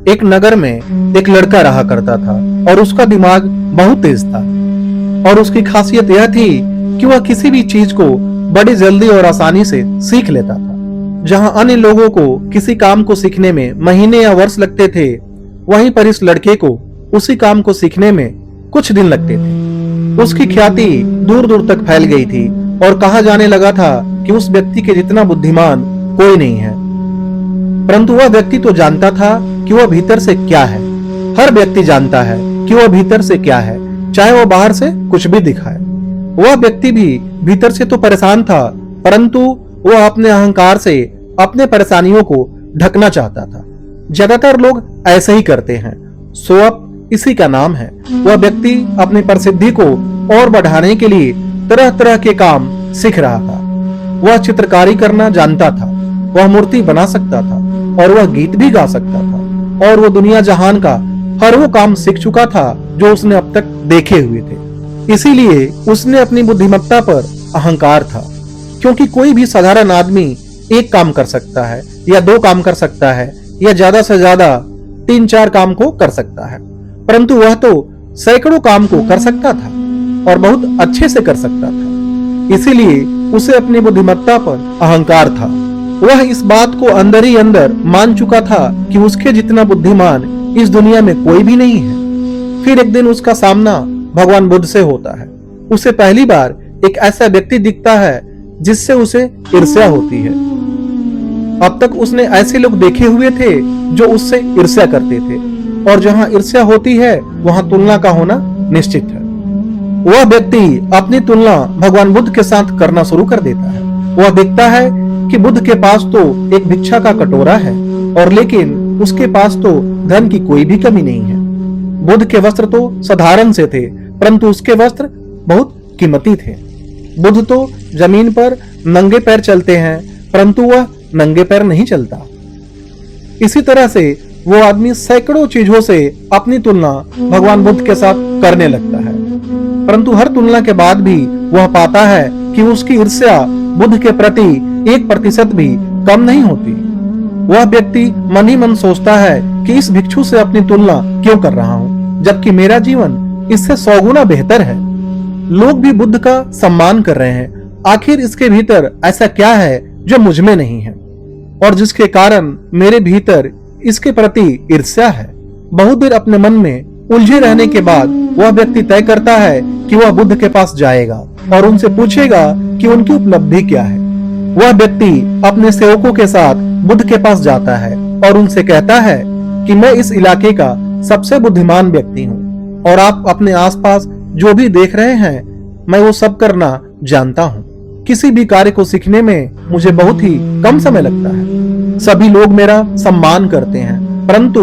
एक नगर में एक लड़का रहा करता था और उसका दिमाग बहुत तेज था और उसकी खासियत यह थी कि वह किसी भी चीज को बड़ी जल्दी और आसानी से सीख लेता था। जहां अन्य लोगों को किसी काम को सीखने में महीने या वर्ष लगते थे, वहीं पर इस लड़के को उसी काम को सीखने में कुछ दिन लगते थे। उसकी ख्याति दूर दूर तक फैल गई थी और कहा जाने लगा था कि उस व्यक्ति के जितना बुद्धिमान कोई नहीं है। परंतु वह व्यक्ति तो जानता था कि वह भीतर से क्या है। हर व्यक्ति जानता है कि वह भीतर से क्या है, चाहे वह बाहर से कुछ भी दिखाए। वह व्यक्ति भी भीतर से तो परेशान था, परंतु वह अपने अहंकार से अपने परेशानियों को ढकना चाहता था। ज्यादातर लोग ऐसे ही करते हैं। शो अप इसी का नाम है। वह व्यक्ति अपनी प्रसिद्धि को और बढ़ाने के लिए तरह तरह के काम सीख रहा था। वह चित्रकारी करना जानता था, वह मूर्ति बना सकता था और वह गीत भी गा सकता था और वह दुनिया जहान का हर वो काम सीख चुका था जो उसने अब तक देखे हुए थे। इसीलिए उसने अपनी बुद्धिमत्ता पर अहंकार था, क्योंकि कोई भी साधारण आदमी एक काम कर सकता है या दो काम कर सकता है या ज्यादा से ज्यादा 3-4 काम को कर सकता है, परंतु वह तो सैकड़ों काम को कर सकता था और बहुत अच्छे से कर सकता था। इसीलिए उसे अपनी बुद्धिमत्ता पर अहंकार था। वह इस बात को अंदर ही अंदर मान चुका था कि उसके जितना बुद्धिमान इस दुनिया में कोई भी नहीं है। फिर एक दिन उसका सामना भगवान बुद्ध से होता है। उसे पहली बार एक ऐसा व्यक्ति दिखता है जिससे उसे ईर्ष्या होती है। अब तक उसने ऐसे लोग देखे हुए थे जो उससे ईर्ष्या करते थे, और जहां ईर्ष्या होती है वहां तुलना का होना निश्चित है। वह व्यक्ति अपनी तुलना भगवान बुद्ध के साथ करना शुरू कर देता है। वह देखता है कि बुद्ध के पास तो एक भिक्षा का कटोरा है, और लेकिन उसके पास तो धन की कोई भी कमी नहीं है। बुद्ध के वस्त्र तो साधारण से थे, परंतु उसके वस्त्र बहुत कीमती थे। बुद्ध तो जमीन पर नंगे पैर चलते हैं, परंतु वह नंगे पैर नहीं चलता। इसी तरह से वो आदमी सैकड़ों चीजों से अपनी तुलना भगवान बुद्ध के साथ करने लगता है, परंतु हर तुलना के बाद भी वह पाता है कि उसकी ईर्ष्या बुद्ध के प्रति 1% भी कम नहीं होती। वह व्यक्ति मन ही मन सोचता है कि इस भिक्षु से अपनी तुलना क्यों कर रहा हूं, जबकि मेरा जीवन इससे 100 गुना बेहतर है। लोग भी बुद्ध का सम्मान कर रहे हैं, आखिर इसके भीतर ऐसा क्या है जो मुझ में नहीं है और जिसके कारण मेरे भीतर इसके प्रति ईर्ष्या है। बहुत देर अपने मन में उलझे रहने के बाद वह व्यक्ति तय करता है कि वह बुद्ध के पास जाएगा और उनसे पूछेगा कि उनकी उपलब्धि क्या है। वह व्यक्ति अपने सेवकों के साथ बुद्ध के पास जाता है और उनसे कहता है कि मैं इस इलाके का सबसे बुद्धिमान व्यक्ति हूँ और आप अपने आसपास जो भी देख रहे हैं मैं वो सब करना जानता हूँ। किसी भी कार्य को सीखने में मुझे बहुत ही कम समय लगता है। सभी लोग मेरा सम्मान करते हैं, परंतु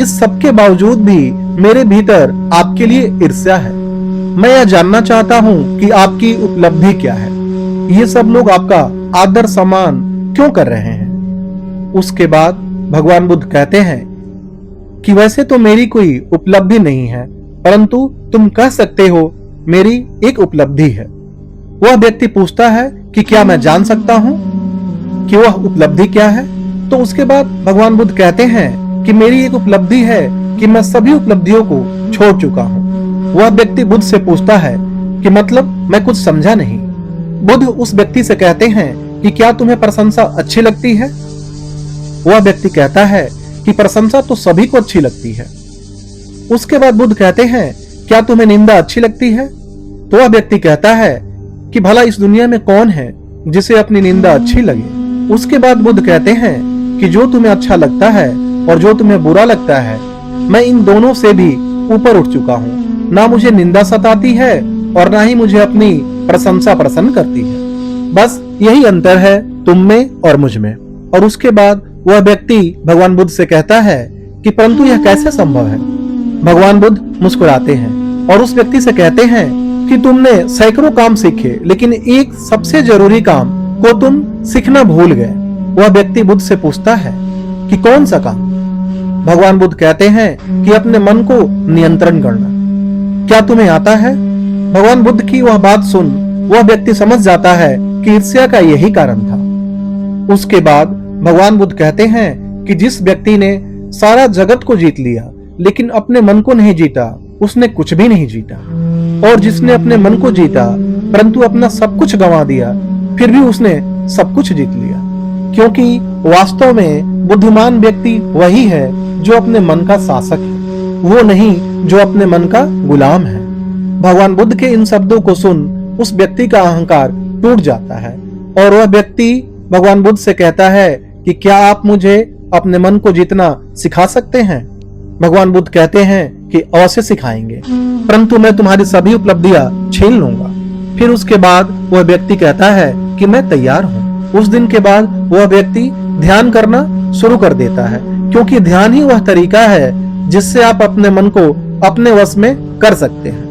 इस सब के बावजूद भी मेरे भीतर आपके लिए ईर्ष्या है। मैं यह जानना चाहता हूँ कि आपकी उपलब्धि क्या है। ये सब लोग आपका आदर सम्मान क्यों कर रहे हैं? उसके बाद भगवान बुद्ध कहते हैं कि वैसे तो मेरी कोई उपलब्धि नहीं है, परंतु तुम कह सकते हो मेरी एक उपलब्धि है। वह व्यक्ति पूछता है कि क्या मैं जान सकता हूं कि वह उपलब्धि क्या है? तो उसके बाद भगवान बुद्ध कहते हैं कि मेरी एक उपलब्धि है कि मैं सभी उपलब्धियों को छोड़ चुका हूं। वह व्यक्ति बुद्ध से पूछता है कि मतलब मैं कुछ समझा नहीं। बुद्ध उस व्यक्ति से कहते हैं कि क्या तुम्हें प्रशंसा अच्छी लगती है? वह व्यक्ति कहता है कि प्रशंसा तो सभी को अच्छी लगती है। उसके बाद बुद्ध कहते हैं क्या तुम्हें निंदा अच्छी लगती है? तो वह व्यक्ति कहता है कि भला इस दुनिया में कौन है जिसे अपनी निंदा अच्छी लगे। उसके बाद बुद्ध कहते हैं कि जो तुम्हें अच्छा लगता है और जो तुम्हें बुरा लगता है, मैं इन दोनों से भी ऊपर उठ चुका हूँ। ना मुझे निंदा सताती है और ना ही मुझे अपनी प्रशंसा प्रसन्न करती है। बस यही अंतर है तुम में और मुझ में। और उसके बाद वह व्यक्ति भगवान बुद्ध से कहता है कि परंतु यह कैसे संभव है? भगवान बुद्ध मुस्कुराते हैं और उस व्यक्ति से कहते हैं कि तुमने सैकड़ों काम सीखे, लेकिन एक सबसे जरूरी काम को तुम सीखना भूल गए। वह व्यक्ति बुद्ध से पूछता है कि कौन सा काम? भगवान बुद्ध कहते हैं कि अपने मन को नियंत्रण करना। क्या तुम्हें आता है? भगवान बुद्ध की वह बात सुन वह व्यक्ति समझ जाता है कि ईर्ष्या का यही कारण था। उसके बाद भगवान बुद्ध कहते हैं कि जिस व्यक्ति ने सारा जगत को जीत लिया, लेकिन अपने मन को नहीं जीता, उसने कुछ भी नहीं जीता। और जिसने अपने मन को जीता परंतु अपना सब कुछ गंवा दिया, फिर भी उसने सब कुछ जीत लिया। क्योंकि वास्तव में बुद्धिमान व्यक्ति वही है जो अपने मन का शासक है, वो नहीं जो अपने मन का गुलाम है। भगवान बुद्ध के इन शब्दों को सुन उस व्यक्ति का अहंकार टूट जाता है और वह व्यक्ति भगवान बुद्ध से कहता है कि क्या आप मुझे अपने मन को जीतना सिखा सकते हैं? भगवान बुद्ध कहते हैं कि अवश्य सिखाएंगे, परंतु मैं तुम्हारी सभी उपलब्धियां छीन लूंगा। फिर उसके बाद वह व्यक्ति कहता है कि मैं तैयार हूं। उस दिन के बाद वह व्यक्ति ध्यान करना शुरू कर देता है, क्योंकि ध्यान ही वह तरीका है जिससे आप अपने मन को अपने वश में कर सकते हैं।